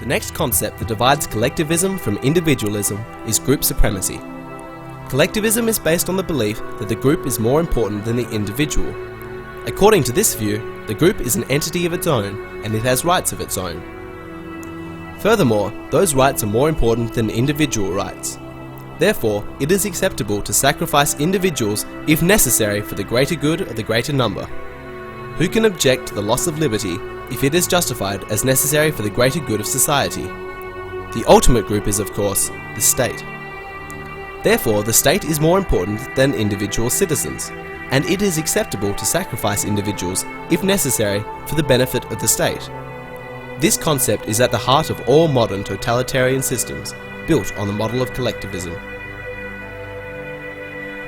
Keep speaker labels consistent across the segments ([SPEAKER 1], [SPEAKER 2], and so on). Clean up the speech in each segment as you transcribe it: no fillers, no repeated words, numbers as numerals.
[SPEAKER 1] The next concept that divides collectivism from individualism is group supremacy. Collectivism is based on the belief that the group is more important than the individual. According to this view, the group is an entity of its own and it has rights of its own. Furthermore, those rights are more important than individual rights. Therefore, it is acceptable to sacrifice individuals if necessary for the greater good of the greater number. Who can object to the loss of liberty if it is justified as necessary for the greater good of society? The ultimate group is, of course, the state. Therefore, the state is more important than individual citizens, and it is acceptable to sacrifice individuals if necessary for the benefit of the state. This concept is at the heart of all modern totalitarian systems, built on the model of collectivism.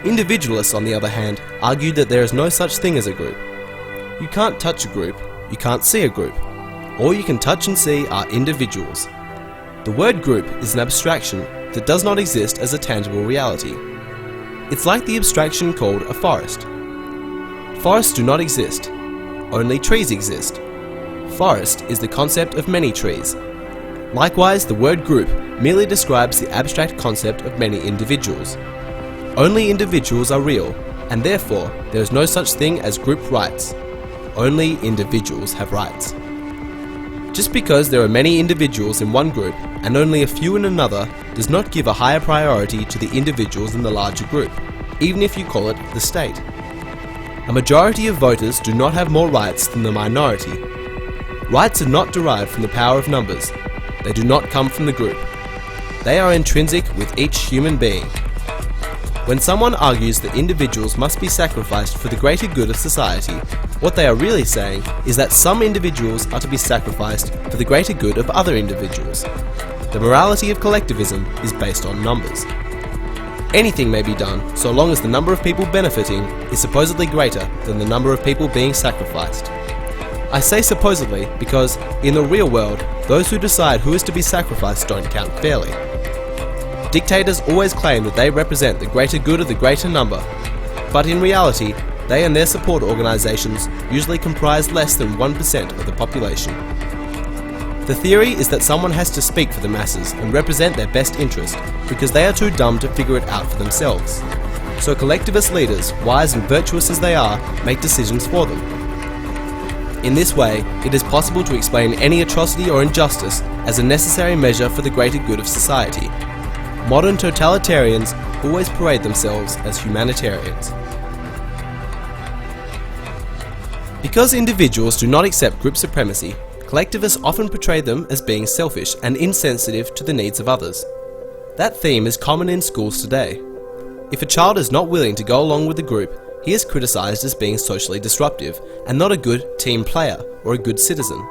[SPEAKER 1] Individualists, on the other hand, argue that there is no such thing as a group. You can't touch a group, you can't see a group. All you can touch and see are individuals. The word group is an abstraction that does not exist as a tangible reality. It's like the abstraction called a forest. Forests do not exist, only trees exist. Forest is the concept of many trees. Likewise, the word group merely describes the abstract concept of many individuals. Only individuals are real, and therefore there is no such thing as group rights. Only individuals have rights. Just because there are many individuals in one group and only a few in another does not give a higher priority to the individuals in the larger group, even if you call it the state. A majority of voters do not have more rights than the minority. Rights are not derived from the power of numbers. They do not come from the group. They are intrinsic with each human being. When someone argues that individuals must be sacrificed for the greater good of society, what they are really saying is that some individuals are to be sacrificed for the greater good of other individuals. The morality of collectivism is based on numbers. Anything may be done so long as the number of people benefiting is supposedly greater than the number of people being sacrificed. I say supposedly because, in the real world, those who decide who is to be sacrificed don't count fairly. Dictators always claim that they represent the greater good of the greater number, but in reality, they and their support organisations usually comprise less than 1% of the population. The theory is that someone has to speak for the masses and represent their best interest because they are too dumb to figure it out for themselves. So collectivist leaders, wise and virtuous as they are, make decisions for them. In this way, it is possible to explain any atrocity or injustice as a necessary measure for the greater good of society. Modern totalitarians always parade themselves as humanitarians. Because individuals do not accept group supremacy, collectivists often portray them as being selfish and insensitive to the needs of others. That theme is common in schools today. If a child is not willing to go along with the group, he is criticised as being socially disruptive and not a good team player or a good citizen.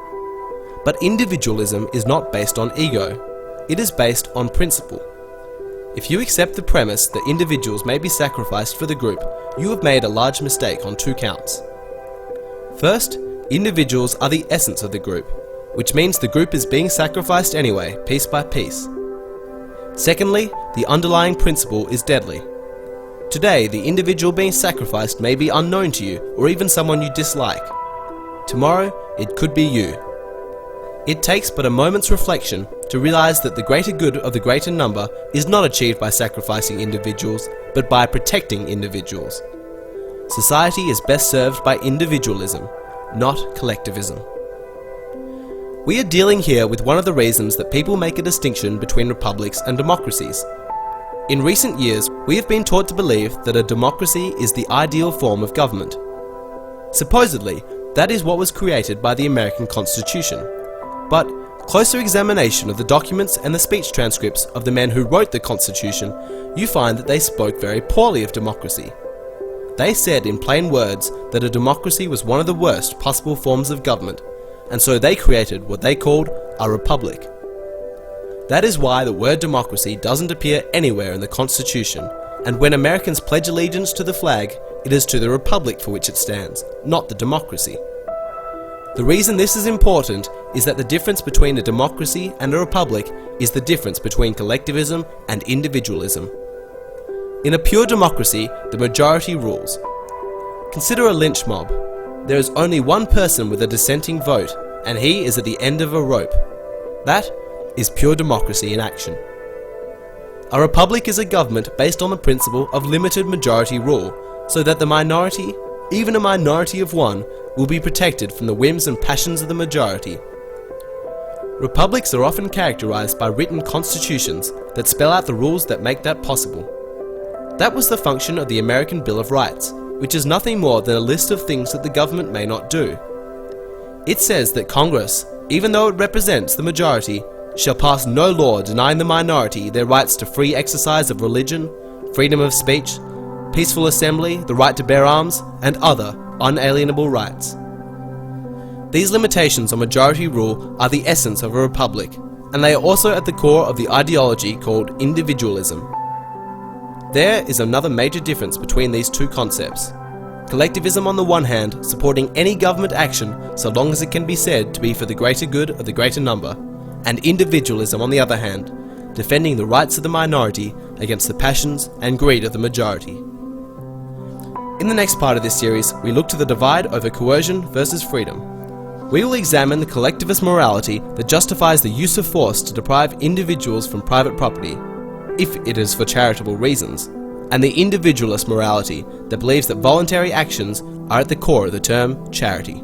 [SPEAKER 1] But individualism is not based on ego, it is based on principle. If you accept the premise that individuals may be sacrificed for the group, you have made a large mistake on two counts. First, individuals are the essence of the group, which means the group is being sacrificed anyway, piece by piece. Secondly, the underlying principle is deadly. Today, the individual being sacrificed may be unknown to you or even someone you dislike. Tomorrow, it could be you. It takes but a moment's reflection to realize that the greater good of the greater number is not achieved by sacrificing individuals, but by protecting individuals. Society is best served by individualism, not collectivism. We are dealing here with one of the reasons that people make a distinction between republics and democracies. In recent years, we have been taught to believe that a democracy is the ideal form of government. Supposedly, that is what was created by the American Constitution. But closer examination of the documents and the speech transcripts of the men who wrote the Constitution, you find that they spoke very poorly of democracy. They said in plain words that a democracy was one of the worst possible forms of government, and so they created what they called a republic. That is why the word democracy doesn't appear anywhere in the Constitution, and when Americans pledge allegiance to the flag, it is to the republic for which it stands, not the democracy. The reason this is important is that the difference between a democracy and a republic is the difference between collectivism and individualism. In a pure democracy, the majority rules. Consider a lynch mob. There is only one person with a dissenting vote, and he is at the end of a rope. That is pure democracy in action. A republic is a government based on the principle of limited majority rule, so that the minority, even a minority of one, will be protected from the whims and passions of the majority. Republics are often characterized by written constitutions that spell out the rules that make that possible. That was the function of the American Bill of Rights, which is nothing more than a list of things that the government may not do. It says that Congress, even though it represents the majority, shall pass no law denying the minority their rights to free exercise of religion, freedom of speech, peaceful assembly, the right to bear arms, and other unalienable rights. These limitations on majority rule are the essence of a republic, and they are also at the core of the ideology called individualism. There is another major difference between these two concepts. Collectivism on the one hand, supporting any government action so long as it can be said to be for the greater good of the greater number, and individualism on the other hand, defending the rights of the minority against the passions and greed of the majority. In the next part of this series, we look to the divide over coercion versus freedom. We will examine the collectivist morality that justifies the use of force to deprive individuals from private property, if it is for charitable reasons, and the individualist morality that believes that voluntary actions are at the core of the term charity.